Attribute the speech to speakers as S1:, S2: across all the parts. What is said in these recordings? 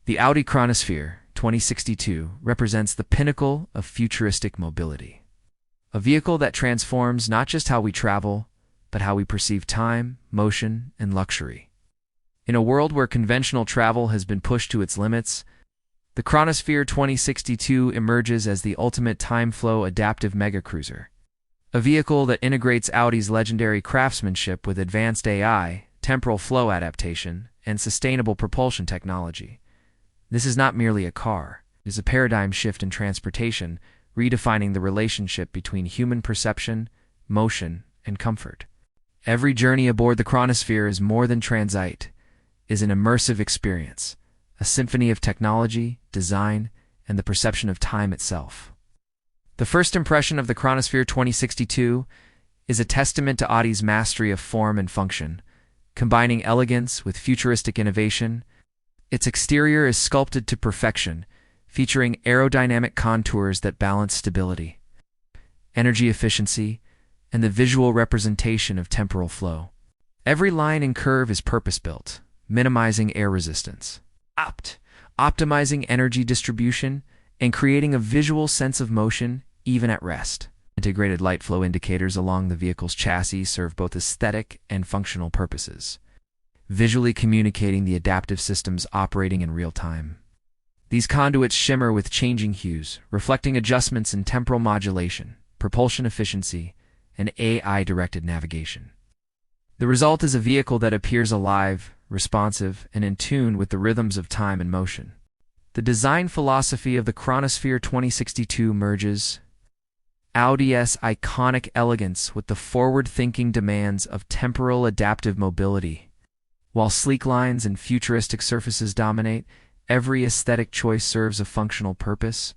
S1: The Audi Chronosphere 2062 represents the pinnacle of futuristic mobility. A vehicle that transforms not just how we travel, but how we perceive time, motion, and luxury. In a world where conventional travel has been pushed to its limits, the Chronosphere 2062 emerges as the ultimate time-flow adaptive megacruiser. A vehicle that integrates Audi's legendary craftsmanship with advanced AI, temporal flow adaptation, and sustainable propulsion technology. This is not merely a car. It is a paradigm shift in transportation, redefining the relationship between human perception, motion, and comfort. Every journey aboard the Chronosphere is more than transit, is an immersive experience, a symphony of technology, design, and the perception of time itself. The first impression of the Chronosphere 2062 is a testament to Audi's mastery of form and function, combining elegance with futuristic innovation. Its exterior is sculpted to perfection, featuring aerodynamic contours that balance stability, energy efficiency, and the visual representation of temporal flow. Every line and curve is purpose-built, minimizing air resistance, optimizing energy distribution, and creating a visual sense of motion even at rest. Integrated light flow indicators along the vehicle's chassis serve both aesthetic and functional purposes, visually communicating the adaptive systems operating in real time. These conduits shimmer with changing hues, reflecting adjustments in temporal modulation, propulsion efficiency, and AI-directed navigation. The result is a vehicle that appears alive, responsive, and in tune with the rhythms of time and motion. The design philosophy of the Chronosphere 2062 merges Audi's iconic elegance with the forward-thinking demands of temporal adaptive mobility. While sleek lines and futuristic surfaces dominate, every aesthetic choice serves a functional purpose.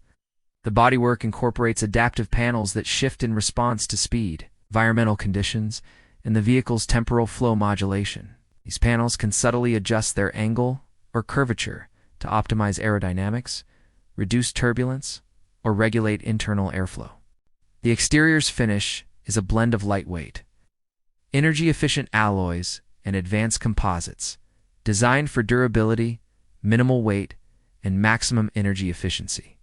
S1: The bodywork incorporates adaptive panels that shift in response to speed, environmental conditions, and the vehicle's temporal flow modulation. These panels can subtly adjust their angle or curvature to optimize aerodynamics, reduce turbulence, or regulate internal airflow. The exterior's finish is a blend of lightweight, energy-efficient alloys and advanced composites, designed for durability, minimal weight, and maximum energy efficiency.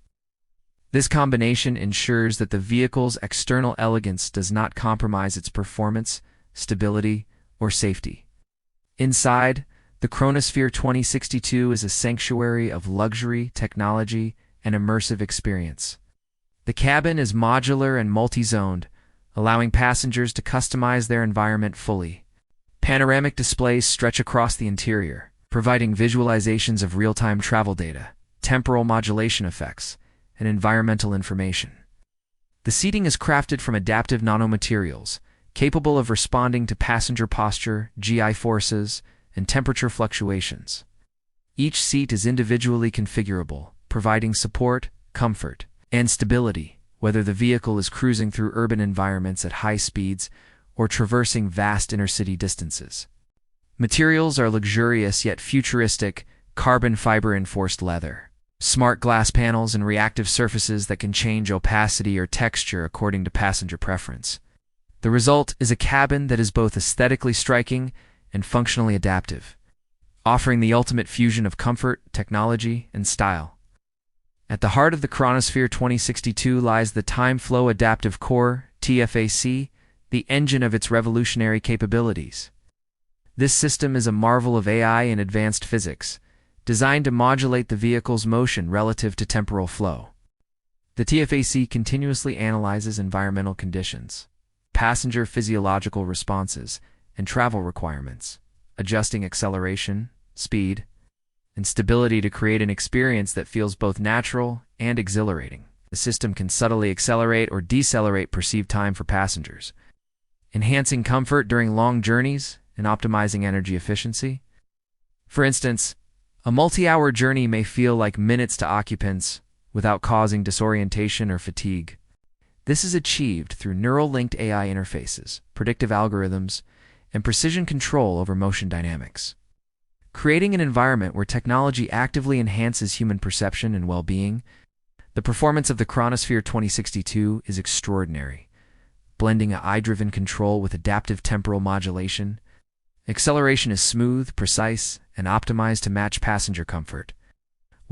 S1: This combination ensures that the vehicle's external elegance does not compromise its performance, stability, or safety. Inside, the Chronosphere 2062 is a sanctuary of luxury, technology, and immersive experience. The cabin is modular and multi-zoned, allowing passengers to customize their environment fully. Panoramic displays stretch across the interior, providing visualizations of real-time travel data, temporal modulation effects, and environmental information. The seating is crafted from adaptive nanomaterials, capable of responding to passenger posture, GI forces, and temperature fluctuations. Each seat is individually configurable, providing support, comfort, and stability, whether the vehicle is cruising through urban environments at high speeds or traversing vast intercity distances. Materials are luxurious yet futuristic, carbon fiber-enforced leather, smart glass panels, and reactive surfaces that can change opacity or texture according to passenger preference. The result is a cabin that is both aesthetically striking and functionally adaptive, offering the ultimate fusion of comfort, technology, and style. At the heart of the Chronosphere 2062 lies the Time Flow Adaptive Core, TFAC, the engine of its revolutionary capabilities. This system is a marvel of AI and advanced physics, designed to modulate the vehicle's motion relative to temporal flow. The TFAC continuously analyzes environmental conditions, passenger physiological responses, and travel requirements, adjusting acceleration, speed, and stability to create an experience that feels both natural and exhilarating. The system can subtly accelerate or decelerate perceived time for passengers, enhancing comfort during long journeys and optimizing energy efficiency. For instance, a multi-hour journey may feel like minutes to occupants without causing disorientation or fatigue. This is achieved through neural-linked AI interfaces, predictive algorithms, and precision control over motion dynamics. Creating an environment where technology actively enhances human perception and well-being, the performance of the Chronosphere 2062 is extraordinary, blending AI-driven control with adaptive temporal modulation. Acceleration is smooth, precise, and optimized to match passenger comfort,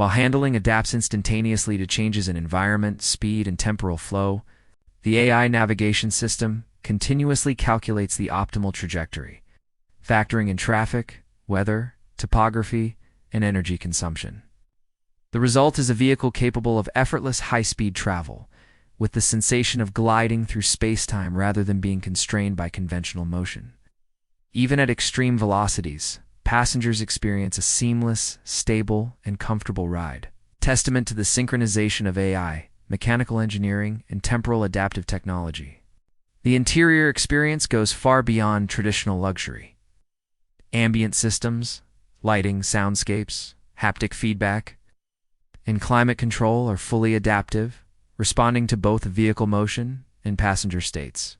S1: While handling adapts instantaneously to changes in environment, speed, and temporal flow, the AI navigation system continuously calculates the optimal trajectory, factoring in traffic, weather, topography, and energy consumption. The result is a vehicle capable of effortless high-speed travel, with the sensation of gliding through space-time rather than being constrained by conventional motion. Even at extreme velocities, passengers experience a seamless, stable, and comfortable ride, testament to the synchronization of AI, mechanical engineering, and temporal adaptive technology. The interior experience goes far beyond traditional luxury. Ambient systems, lighting, soundscapes, haptic feedback, and climate control are fully adaptive, responding to both vehicle motion and passenger states.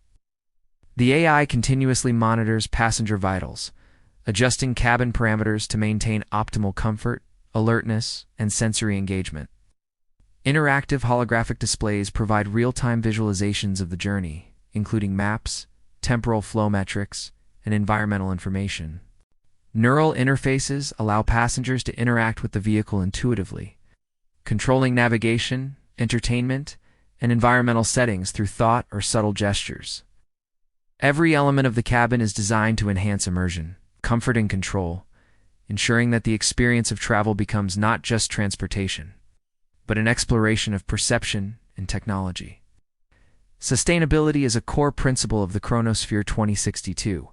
S1: The AI continuously monitors passenger vitals, adjusting cabin parameters to maintain optimal comfort, alertness, and sensory engagement. Interactive holographic displays provide real-time visualizations of the journey, including maps, temporal flow metrics, and environmental information. Neural interfaces allow passengers to interact with the vehicle intuitively, controlling navigation, entertainment, and environmental settings through thought or subtle gestures. Every element of the cabin is designed to enhance immersion, comfort, and control, ensuring that the experience of travel becomes not just transportation, but an exploration of perception and technology. Sustainability is a core principle of the Chronosphere 2062.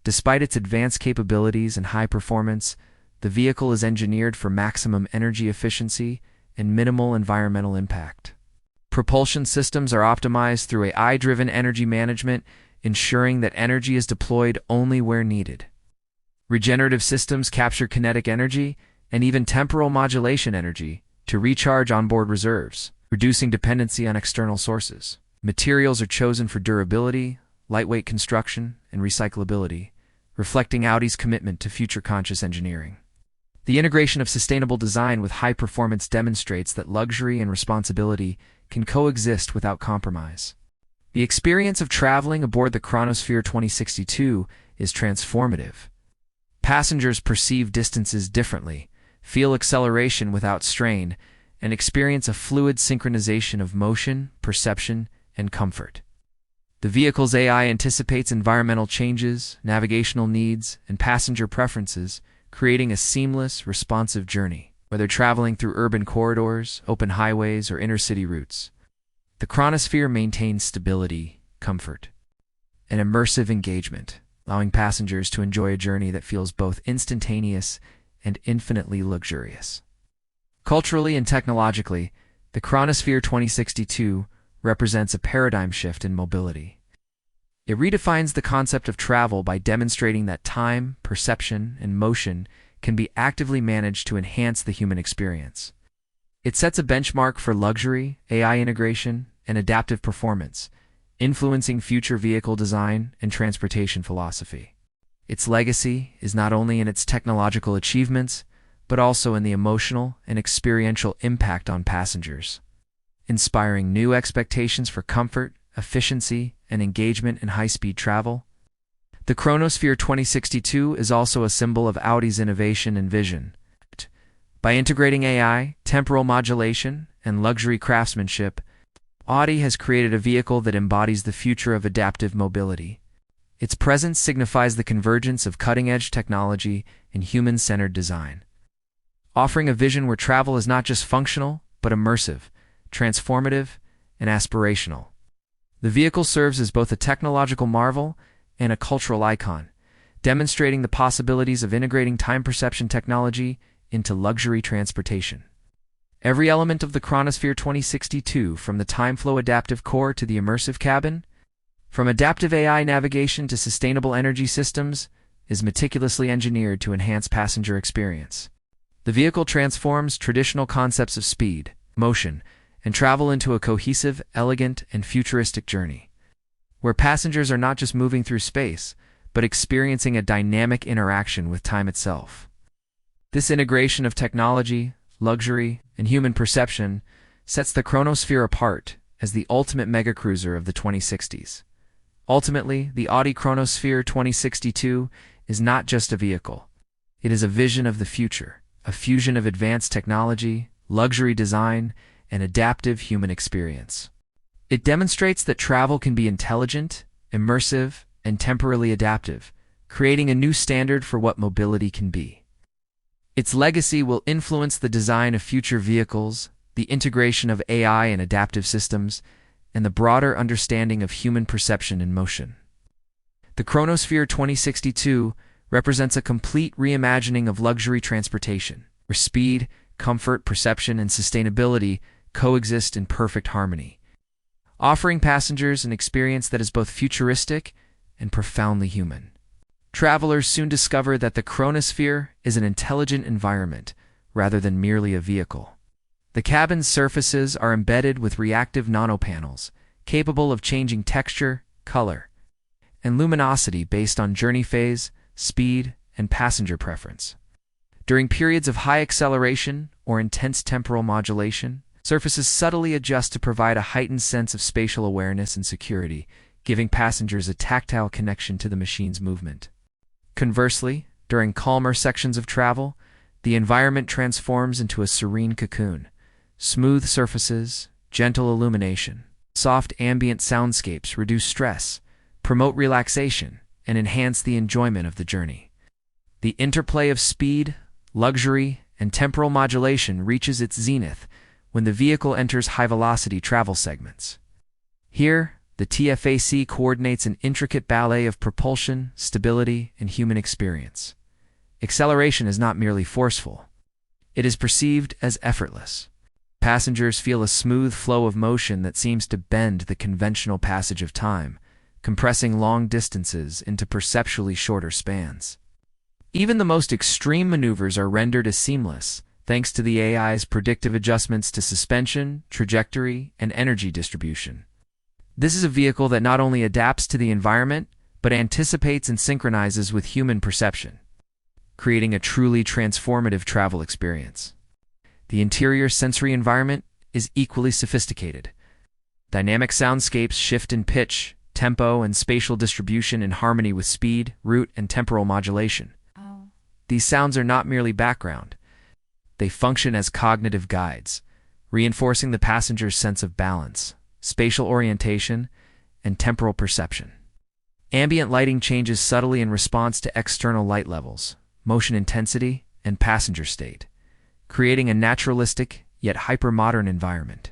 S1: Despite its advanced capabilities and high performance, the vehicle is engineered for maximum energy efficiency and minimal environmental impact. Propulsion systems are optimized through AI-driven energy management, ensuring that energy is deployed only where needed. Regenerative systems capture kinetic energy and even temporal modulation energy to recharge onboard reserves, reducing dependency on external sources. Materials are chosen for durability, lightweight construction, and recyclability, reflecting Audi's commitment to future-conscious engineering. The integration of sustainable design with high performance demonstrates that luxury and responsibility can coexist without compromise. The experience of traveling aboard the Chronosphere 2062 is transformative. Passengers perceive distances differently, feel acceleration without strain, and experience a fluid synchronization of motion, perception, and comfort. The vehicle's AI anticipates environmental changes, navigational needs, and passenger preferences, creating a seamless, responsive journey, whether traveling through urban corridors, open highways, or inner-city routes. The Chronosphere maintains stability, comfort, and immersive engagement, allowing passengers to enjoy a journey that feels both instantaneous and infinitely luxurious. Culturally and technologically, the Chronosphere 2062 represents a paradigm shift in mobility. It redefines the concept of travel by demonstrating that time, perception, and motion can be actively managed to enhance the human experience. It sets a benchmark for luxury, AI integration, and adaptive performance, influencing future vehicle design and transportation philosophy. Its legacy is not only in its technological achievements, but also in the emotional and experiential impact on passengers, inspiring new expectations for comfort, efficiency, and engagement in high-speed travel. The Chronosphere 2062 is also a symbol of Audi's innovation and vision. By integrating AI, temporal modulation, and luxury craftsmanship, Audi has created a vehicle that embodies the future of adaptive mobility. Its presence signifies the convergence of cutting-edge technology and human-centered design, offering a vision where travel is not just functional, but immersive, transformative, and aspirational. The vehicle serves as both a technological marvel and a cultural icon, demonstrating the possibilities of integrating time perception technology into luxury transportation. Every element of the Chronosphere 2062, from the time-flow adaptive core to the immersive cabin, from adaptive AI navigation to sustainable energy systems, is meticulously engineered to enhance passenger experience. The vehicle transforms traditional concepts of speed, motion, and travel into a cohesive, elegant, and futuristic journey, where passengers are not just moving through space, but experiencing a dynamic interaction with time itself. This integration of technology, luxury, and human perception sets the Chronosphere apart as the ultimate megacruiser of the 2060s. Ultimately, the Audi Chronosphere 2062 is not just a vehicle. It is a vision of the future, a fusion of advanced technology, luxury design, and adaptive human experience. It demonstrates that travel can be intelligent, immersive, and temporally adaptive, creating a new standard for what mobility can be. Its legacy will influence the design of future vehicles, the integration of AI and adaptive systems, and the broader understanding of human perception and motion. The Chronosphere 2062 represents a complete reimagining of luxury transportation, where speed, comfort, perception, and sustainability coexist in perfect harmony, offering passengers an experience that is both futuristic and profoundly human. Travelers soon discover that the Chronosphere is an intelligent environment rather than merely a vehicle. The cabin's surfaces are embedded with reactive nanopanels, capable of changing texture, color, and luminosity based on journey phase, speed, and passenger preference. During periods of high acceleration or intense temporal modulation, surfaces subtly adjust to provide a heightened sense of spatial awareness and security, giving passengers a tactile connection to the machine's movement. Conversely, during calmer sections of travel, the environment transforms into a serene cocoon. Smooth surfaces, gentle illumination, soft ambient soundscapes reduce stress, promote relaxation, and enhance the enjoyment of the journey. The interplay of speed, luxury, and temporal modulation reaches its zenith when the vehicle enters high-velocity travel segments. Here, the TFAC coordinates an intricate ballet of propulsion, stability, and human experience. Acceleration is not merely forceful. It is perceived as effortless. Passengers feel a smooth flow of motion that seems to bend the conventional passage of time, compressing long distances into perceptually shorter spans. Even the most extreme maneuvers are rendered as seamless, thanks to the AI's predictive adjustments to suspension, trajectory, and energy distribution. This is a vehicle that not only adapts to the environment, but anticipates and synchronizes with human perception, creating a truly transformative travel experience. The interior sensory environment is equally sophisticated. Dynamic soundscapes shift in pitch, tempo, and spatial distribution in harmony with speed, route, and temporal modulation. These sounds are not merely background. They function as cognitive guides, reinforcing the passenger's sense of balance, spatial orientation, and temporal perception. Ambient lighting changes subtly in response to external light levels, motion intensity, and passenger state, creating a naturalistic yet hyper-modern environment.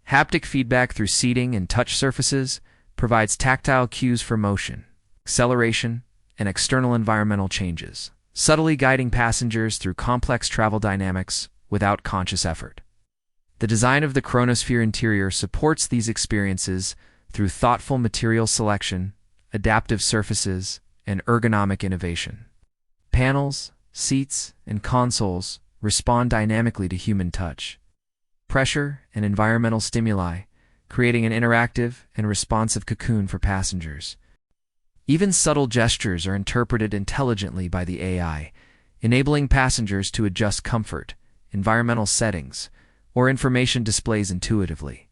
S1: Haptic feedback through seating and touch surfaces provides tactile cues for motion, acceleration, and external environmental changes, subtly guiding passengers through complex travel dynamics without conscious effort. The design of the Chronosphere interior supports these experiences through thoughtful material selection, adaptive surfaces, and ergonomic innovation. Panels, seats, and consoles respond dynamically to human touch, pressure, and environmental stimuli, creating an interactive and responsive cocoon for passengers. Even subtle gestures are interpreted intelligently by the AI, enabling passengers to adjust comfort, environmental settings, or information displays intuitively.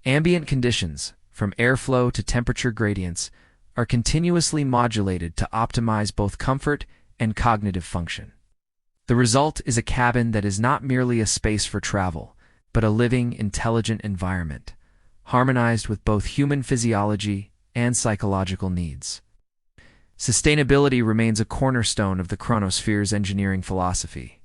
S1: Ambient conditions, from airflow to temperature gradients, are continuously modulated to optimize both comfort and cognitive function. The result is a cabin that is not merely a space for travel, but a living, intelligent environment, harmonized with both human physiology and psychological needs. Sustainability remains a cornerstone of the Chronosphere's engineering philosophy.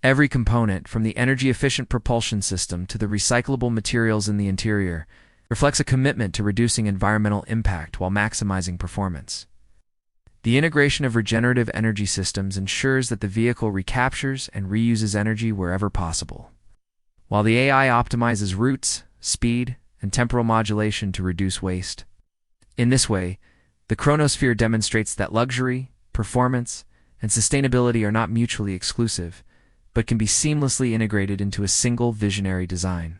S1: Every component, from the energy-efficient propulsion system to the recyclable materials in the interior, reflects a commitment to reducing environmental impact while maximizing performance. The integration of regenerative energy systems ensures that the vehicle recaptures and reuses energy wherever possible, while the AI optimizes routes, speed, and temporal modulation to reduce waste. In this way, the Chronosphere demonstrates that luxury, performance, and sustainability are not mutually exclusive, but can be seamlessly integrated into a single visionary design.